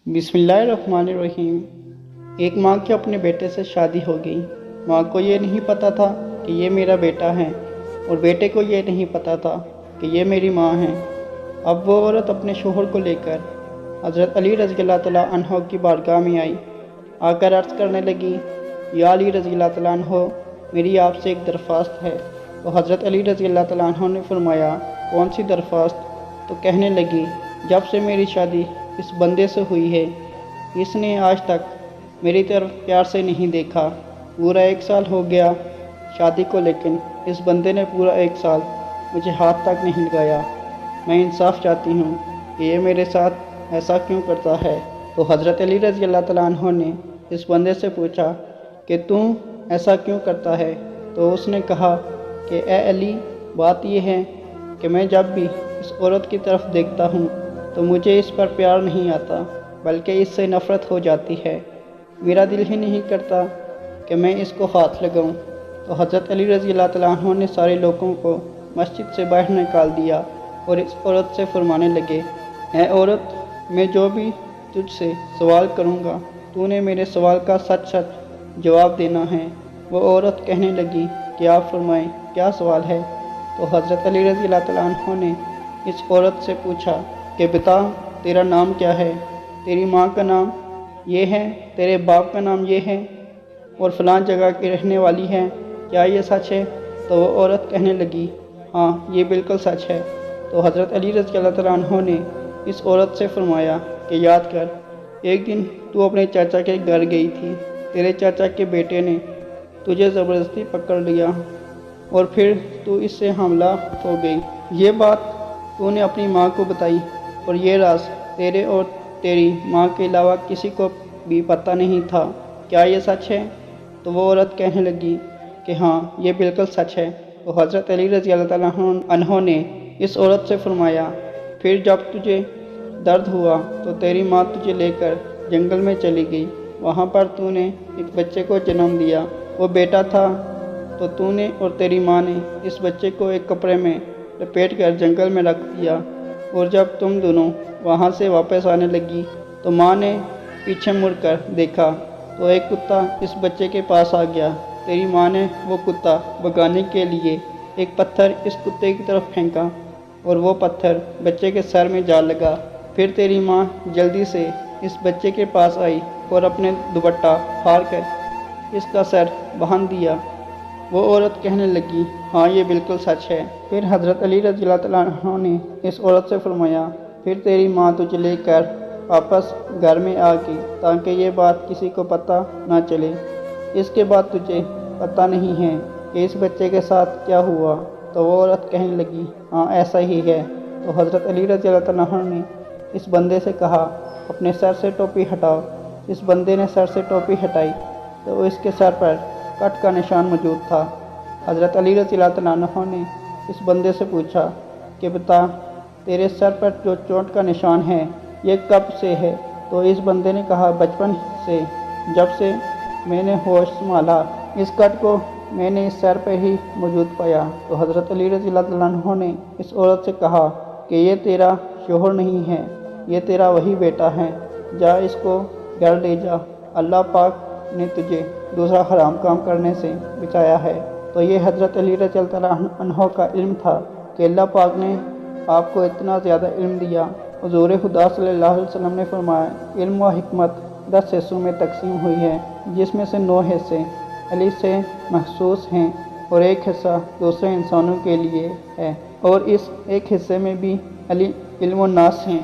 بسم اللہ الرحمن الرحیم۔ ایک ماں کی اپنے بیٹے سے شادی ہو گئی۔ ماں کو یہ نہیں پتہ تھا کہ یہ میرا بیٹا ہے، اور بیٹے کو یہ نہیں پتہ تھا کہ یہ میری ماں ہے۔ اب وہ عورت اپنے شوہر کو لے کر حضرت علی رضی اللہ تعالیٰ عنہ کی بارگاہ میں آئی۔ آ کر عرض کرنے لگی، یا علی رضی اللہ تعالیٰ عنہ، میری آپ سے ایک درخواست ہے۔ تو حضرت علی رضی اللہ تعالیٰ عنہ نے فرمایا، کون سی درخواست؟ تو کہنے لگی، جب سے میری شادی اس بندے سے ہوئی ہے، اس نے آج تک میری طرف پیار سے نہیں دیکھا۔ پورا 1 سال ہو گیا شادی کو، لیکن اس بندے نے پورا 1 سال مجھے ہاتھ تک نہیں لگایا۔ میں انصاف چاہتی ہوں کہ یہ میرے ساتھ ایسا کیوں کرتا ہے۔ تو حضرت علی رضی اللہ تعالیٰ عنہ نے اس بندے سے پوچھا کہ تم ایسا کیوں کرتا ہے؟ تو اس نے کہا کہ اے علی، بات یہ ہے کہ میں جب بھی اس عورت کی طرف دیکھتا ہوں تو مجھے اس پر پیار نہیں آتا، بلکہ اس سے نفرت ہو جاتی ہے۔ میرا دل ہی نہیں کرتا کہ میں اس کو ہاتھ لگاؤں۔ تو حضرت علی رضی اللہ تعالیٰ عنہ نے سارے لوگوں کو مسجد سے باہر نکال دیا اور اس عورت سے فرمانے لگے، اے عورت، میں جو بھی تجھ سے سوال کروں گا، تو نے میرے سوال کا سچ سچ جواب دینا ہے۔ وہ عورت کہنے لگی کہ آپ فرمائیں، کیا سوال ہے؟ تو حضرت علی رضی اللہ تعالیٰ عنہ نے اس عورت سے پوچھا کہ بتا، تیرا نام کیا ہے؟ تیری ماں کا نام یہ ہے، تیرے باپ کا نام یہ ہے، اور فلاں جگہ کی رہنے والی ہے، کیا یہ سچ ہے؟ تو وہ عورت کہنے لگی، ہاں یہ بالکل سچ ہے۔ تو حضرت علی رضی اللہ تعالیٰ عنہ نے اس عورت سے فرمایا کہ یاد کر، ایک دن تو اپنے چاچا کے گھر گئی تھی، تیرے چاچا کے بیٹے نے تجھے زبردستی پکڑ لیا اور پھر تو اس سے حاملہ ہو گئی۔ یہ بات تو نے اپنی ماں کو بتائی، اور یہ راز تیرے اور تیری ماں کے علاوہ کسی کو بھی پتہ نہیں تھا، کیا یہ سچ ہے؟ تو وہ عورت کہنے لگی کہ ہاں یہ بالکل سچ ہے۔ تو حضرت علی رضی اللہ تعالیٰ عنہ نے اس عورت سے فرمایا، پھر جب تجھے درد ہوا تو تیری ماں تجھے لے کر جنگل میں چلی گئی، وہاں پر تو نے ایک بچے کو جنم دیا، وہ بیٹا تھا۔ تو نے اور تیری ماں نے اس بچے کو ایک کپڑے میں لپیٹ کر جنگل میں رکھ دیا، اور جب تم دونوں وہاں سے واپس آنے لگی تو ماں نے پیچھے مڑ کر دیکھا تو ایک کتا اس بچے کے پاس آ گیا۔ تیری ماں نے وہ کتا بھگانے کے لیے ایک پتھر اس کتے کی طرف پھینکا، اور وہ پتھر بچے کے سر میں جا لگا۔ پھر تیری ماں جلدی سے اس بچے کے پاس آئی اور اپنے دوپٹہ پھاڑ کر اس کا سر باندھ دیا۔ وہ عورت کہنے لگی، ہاں یہ بالکل سچ ہے۔ پھر حضرت علی رضی اللہ تعالیٰ عنہ نے اس عورت سے فرمایا، پھر تیری ماں تجھے لے کر واپس گھر میں آ گئی تاکہ یہ بات کسی کو پتہ نہ چلے۔ اس کے بعد تجھے پتہ نہیں ہے کہ اس بچے کے ساتھ کیا ہوا؟ تو وہ عورت کہنے لگی، ہاں ایسا ہی ہے۔ تو حضرت علی رضی اللہ تعالیٰ عنہ نے اس بندے سے کہا، اپنے سر سے ٹوپی ہٹاؤ۔ اس بندے نے سر سے ٹوپی ہٹائی تو اس کے سر پر کٹ کا نشان موجود تھا۔ حضرت علی رضی اللہ تعالیٰ عنہ نے اس بندے سے پوچھا کہ بتا، تیرے سر پر جو چوٹ کا نشان ہے یہ کب سے ہے؟ تو اس بندے نے کہا، بچپن سے، جب سے میں نے ہوش سنبھالا، اس کٹ کو میں نے اس سر پہ ہی موجود پایا۔ تو حضرت علی رضی اللہ تعالیٰ عنہ نے اس عورت سے کہا کہ یہ تیرا شوہر نہیں ہے، یہ تیرا وہی بیٹا ہے، جا اس کو گھر لے جا، اللہ پاک نے تجھے دوسرا حرام کام کرنے سے بچایا ہے۔ تو یہ حضرت علی رضی اللہ تعالیٰ عنہ کا علم تھا کہ اللہ پاک نے آپ کو اتنا زیادہ علم دیا۔ حضور خدا صلی اللہ علیہ وسلم نے فرمایا، علم و حکمت 10 حصوں میں تقسیم ہوئی ہے، جس میں سے 9 حصے علی سے مخصوص ہیں اور 1 حصہ دوسرے انسانوں کے لیے ہے، اور اس 1 حصے میں بھی علی علم و ناس ہیں۔